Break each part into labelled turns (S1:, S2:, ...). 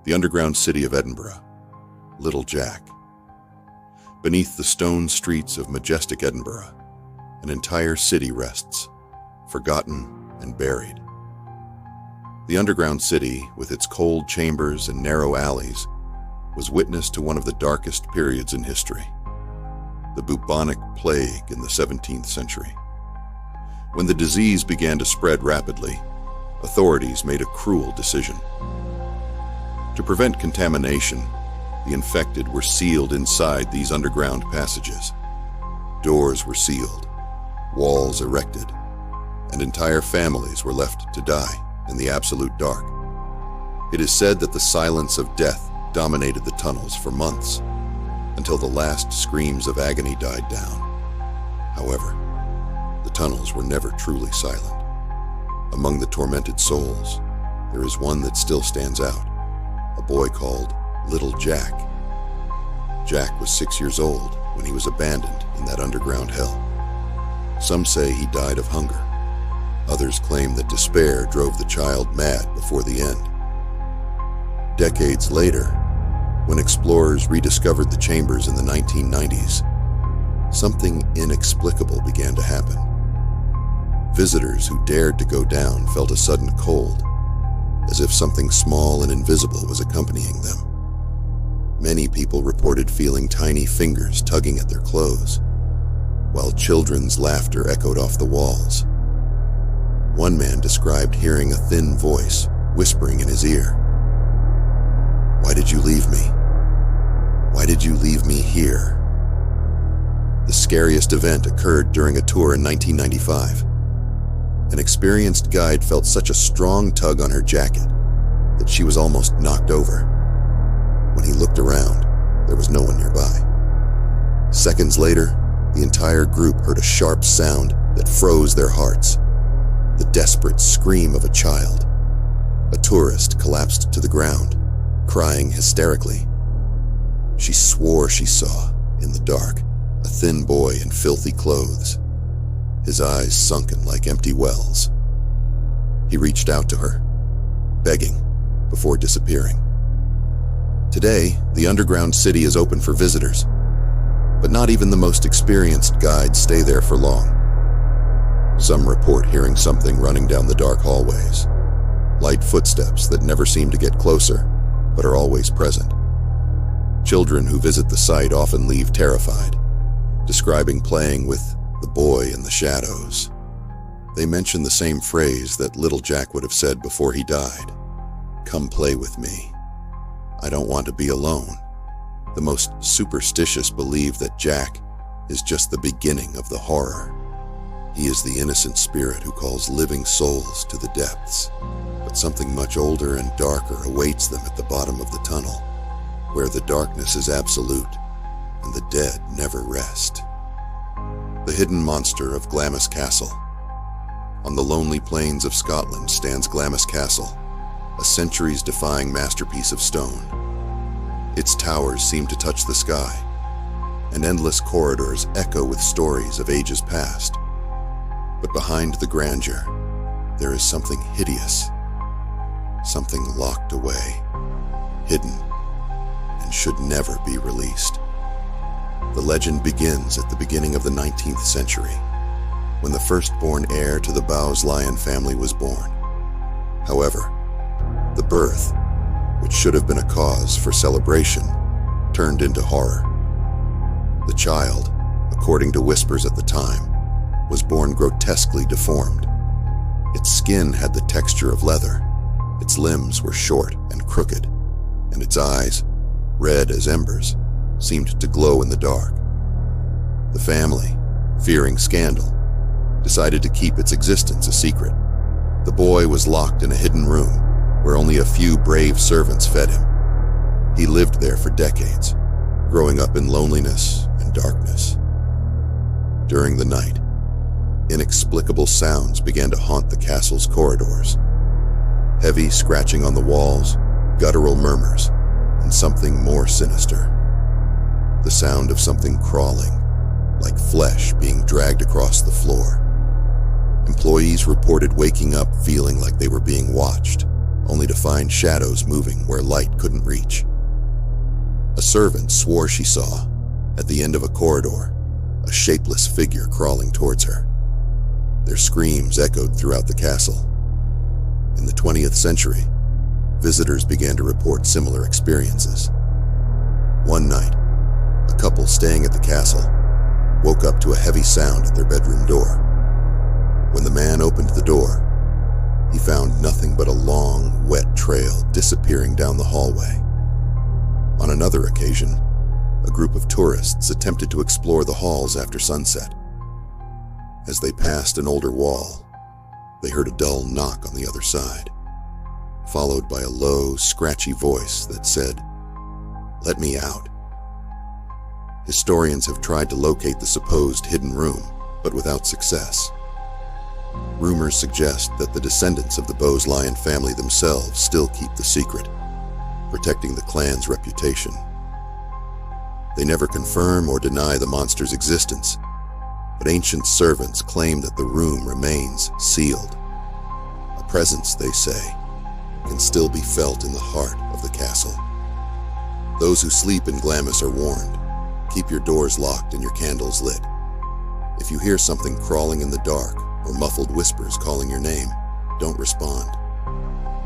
S1: The underground city of Edinburgh, Little Jack. Beneath the stone streets of majestic Edinburgh, an entire city rests, forgotten and buried. The underground city, with its cold chambers and narrow alleys, was witness to one of the darkest periods in history, the bubonic plague in the 17th century. When the disease began to spread rapidly, authorities made a cruel decision. To prevent contamination, the infected were sealed inside these underground passages. Doors were sealed, walls erected, and entire families were left to die in the absolute dark. It is said that the silence of death dominated the tunnels for months, until the last screams of agony died down. However, the tunnels were never truly silent. Among the tormented souls, there is one that still stands out, a boy called Little Jack. Jack was 6 years old when he was abandoned in that underground hell. Some say he died of hunger. Others claim that despair drove the child mad before the end. Decades later, when explorers rediscovered the chambers in the 1990s, something inexplicable began to happen. Visitors who dared to go down felt a sudden cold, as if something small and invisible was accompanying them. Many people reported feeling tiny fingers tugging at their clothes, while children's laughter echoed off the walls. One man described hearing a thin voice whispering in his ear, "Why did you leave me? Why did you leave me here?" The scariest event occurred during a tour in 1995. An experienced guide felt such a strong tug on her jacket that she was almost knocked over. When he looked around, there was no one nearby. Seconds later, the entire group heard a sharp sound that froze their hearts. The desperate scream of a child. A tourist collapsed to the ground, crying hysterically. She swore she saw, in the dark, a thin boy in filthy clothes, his eyes sunken like empty wells. He reached out to her, begging, before disappearing. Today, the underground city is open for visitors, but not even the most experienced guides stay there for long. Some report hearing something running down the dark hallways, light footsteps that never seem to get closer, but are always present. Children who visit the site often leave terrified, describing playing with the boy in the shadows. They mention the same phrase that Little Jack would have said before he died. "Come play with me. I don't want to be alone." The most superstitious believe that Jack is just the beginning of the horror. He is the innocent spirit who calls living souls to the depths. But something much older and darker awaits them at the bottom of the tunnel, where the darkness is absolute and the dead never rest. The hidden monster of Glamis Castle. On the lonely plains of Scotland stands Glamis Castle, a centuries-defying masterpiece of stone. Its towers seem to touch the sky, and endless corridors echo with stories of ages past. But behind the grandeur, there is something hideous, something locked away, hidden, and should never be released. The legend begins at the beginning of the 19th century, when the firstborn heir to the Bowes-Lyon family was born. However, the birth, which should have been a cause for celebration, turned into horror. The child, according to whispers at the time, was born grotesquely deformed. Its skin had the texture of leather, its limbs were short and crooked, and its eyes, red as embers, seemed to glow in the dark. The family, fearing scandal, decided to keep its existence a secret. The boy was locked in a hidden room where only a few brave servants fed him. He lived there for decades, growing up in loneliness and darkness. During the night, inexplicable sounds began to haunt the castle's corridors. Heavy scratching on the walls, guttural murmurs, and something more sinister. The sound of something crawling, like flesh being dragged across the floor. Employees reported waking up feeling like they were being watched, only to find shadows moving where light couldn't reach. A servant swore she saw, at the end of a corridor, a shapeless figure crawling towards her. Their screams echoed throughout the castle. In the 20th century, visitors began to report similar experiences. One night, a couple staying at the castle woke up to a heavy sound at their bedroom door. When the man opened the door, he found nothing but a long, wet trail disappearing down the hallway. On another occasion, a group of tourists attempted to explore the halls after sunset. As they passed an older wall, they heard a dull knock on the other side, followed by a low, scratchy voice that said, "Let me out." Historians have tried to locate the supposed hidden room, but without success. Rumors suggest that the descendants of the Bose-Lyon family themselves still keep the secret, protecting the clan's reputation. They never confirm or deny the monster's existence, but ancient servants claim that the room remains sealed. A presence, they say, can still be felt in the heart of the castle. Those who sleep in Glamis are warned. Keep your doors locked and your candles lit. If you hear something crawling in the dark or muffled whispers calling your name, don't respond.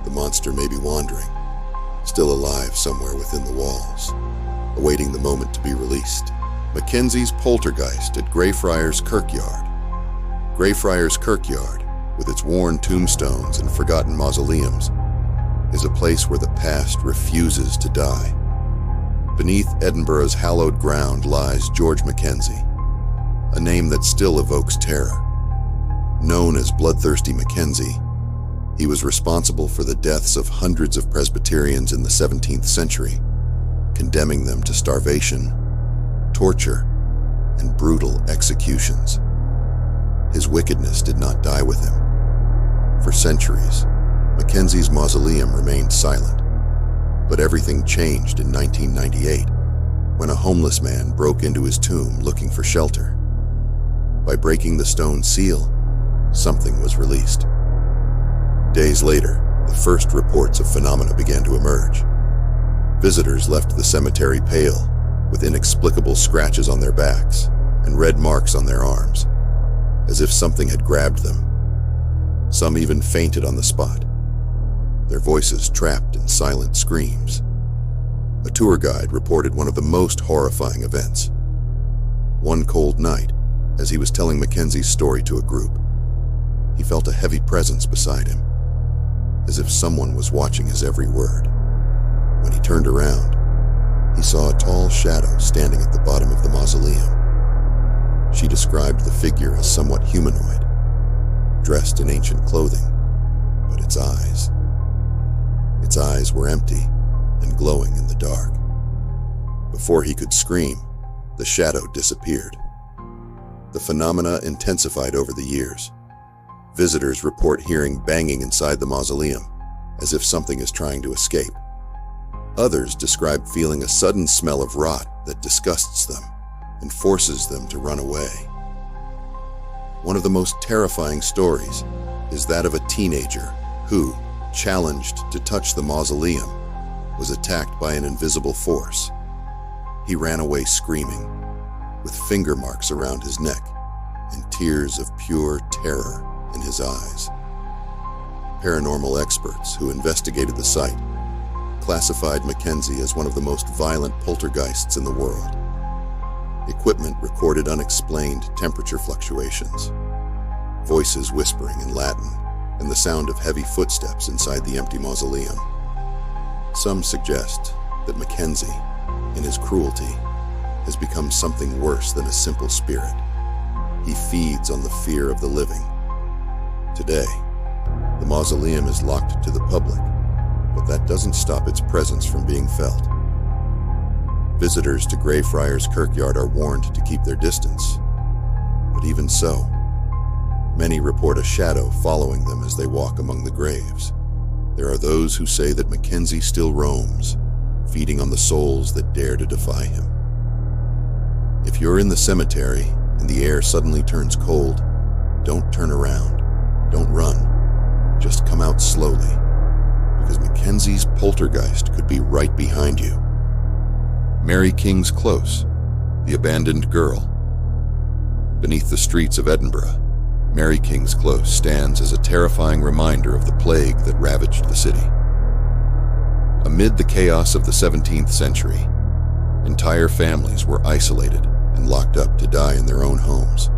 S1: The monster may be wandering, still alive somewhere within the walls, awaiting the moment to be released. Mackenzie's poltergeist at Greyfriars Kirkyard. Greyfriars Kirkyard, with its worn tombstones and forgotten mausoleums, is a place where the past refuses to die. Beneath Edinburgh's hallowed ground lies George Mackenzie, a name that still evokes terror. Known as Bloodthirsty Mackenzie, he was responsible for the deaths of hundreds of Presbyterians in the 17th century, condemning them to starvation, torture, and brutal executions. His wickedness did not die with him. For centuries, Mackenzie's mausoleum remained silent, but everything changed in 1998 when a homeless man broke into his tomb looking for shelter. By breaking the stone seal, something was released. Days later, the first reports of phenomena began to emerge. Visitors left the cemetery pale, with inexplicable scratches on their backs and red marks on their arms, as if something had grabbed them. Some even fainted on the spot, their voices trapped in silent screams. A tour guide reported one of the most horrifying events. One cold night, as he was telling Mackenzie's story to a group, he felt a heavy presence beside him, as if someone was watching his every word. When he turned around, he saw a tall shadow standing at the bottom of the mausoleum. She described the figure as somewhat humanoid, dressed in ancient clothing, but its eyes were empty and glowing in the dark. Before he could scream, the shadow disappeared. The phenomena intensified over the years. Visitors report hearing banging inside the mausoleum, as if something is trying to escape. Others describe feeling a sudden smell of rot that disgusts them and forces them to run away. One of the most terrifying stories is that of a teenager who, challenged to touch the mausoleum, was attacked by an invisible force. He ran away screaming, with finger marks around his neck and tears of pure terror in his eyes. Paranormal experts who investigated the site classified Mackenzie as one of the most violent poltergeists in the world. Equipment recorded unexplained temperature fluctuations, voices whispering in Latin, and the sound of heavy footsteps inside the empty mausoleum. Some suggest that Mackenzie, in his cruelty, has become something worse than a simple spirit. He feeds on the fear of the living. Today, the mausoleum is locked to the public, but that doesn't stop its presence from being felt. Visitors to Greyfriars Kirkyard are warned to keep their distance, but even so, many report a shadow following them as they walk among the graves. There are those who say that Mackenzie still roams, feeding on the souls that dare to defy him. If you're in the cemetery and the air suddenly turns cold, don't turn around, don't run, just come out slowly, because Mackenzie's poltergeist could be right behind you. Mary King's Close, the abandoned girl. Beneath the streets of Edinburgh, Mary King's Close stands as a terrifying reminder of the plague that ravaged the city. Amid the chaos of the 17th century, entire families were isolated and locked up to die in their own homes,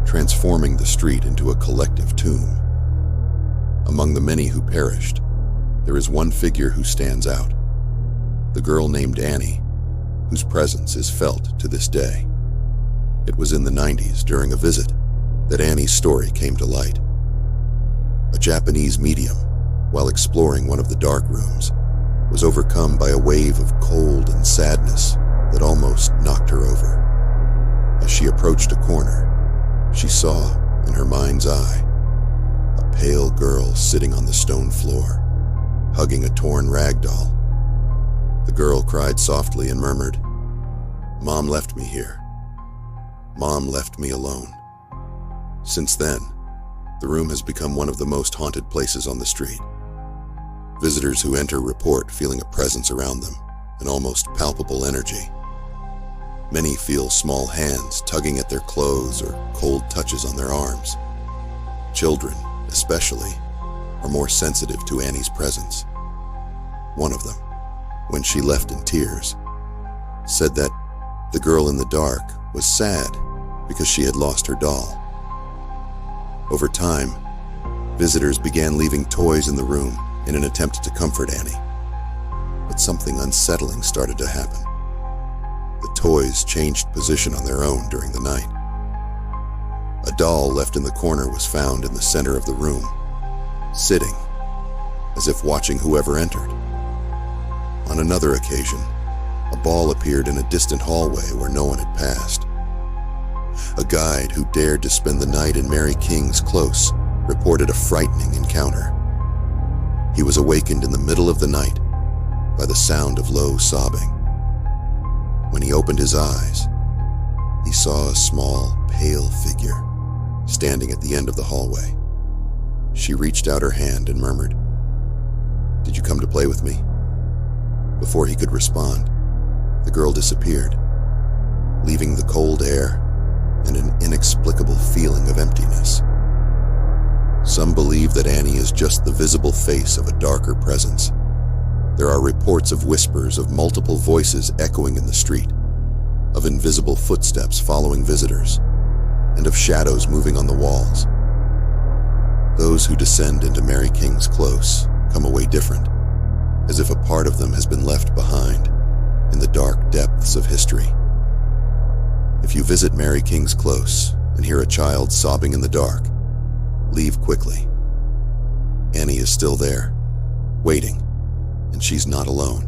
S1: transforming the street into a collective tomb. Among the many who perished, there is one figure who stands out: the girl named Annie, whose presence is felt to this day. It was in the 90s, during a visit, that Annie's story came to light. A Japanese medium, while exploring one of the dark rooms, was overcome by a wave of cold and sadness that almost knocked her over. As she approached a corner, she saw, in her mind's eye, a pale girl sitting on the stone floor, hugging a torn rag doll. The girl cried softly and murmured, "Mom left me here. Mom left me alone." Since then, the room has become one of the most haunted places on the street. Visitors who enter report feeling a presence around them, an almost palpable energy. Many feel small hands tugging at their clothes or cold touches on their arms. Children, especially, are more sensitive to Annie's presence. One of them, when she left in tears, said that the girl in the dark was sad because she had lost her doll. Over time, visitors began leaving toys in the room in an attempt to comfort Annie. But something unsettling started to happen. The toys changed position on their own during the night. A doll left in the corner was found in the center of the room, sitting, as if watching whoever entered. On another occasion, a ball appeared in a distant hallway where no one had passed. A guide who dared to spend the night in Mary King's Close reported a frightening encounter. He was awakened in the middle of the night by the sound of low sobbing. When he opened his eyes, he saw a small, pale figure standing at the end of the hallway. She reached out her hand and murmured, "Did you come to play with me?" Before he could respond, the girl disappeared, leaving the cold air and an inexplicable feeling of emptiness. Some believe that Annie is just the visible face of a darker presence. There are reports of whispers of multiple voices echoing in the street, of invisible footsteps following visitors, and of shadows moving on the walls. Those who descend into Mary King's Close come away different, as if a part of them has been left behind in the dark depths of history. If you visit Mary King's Close and hear a child sobbing in the dark, leave quickly. Annie is still there, waiting, and she's not alone.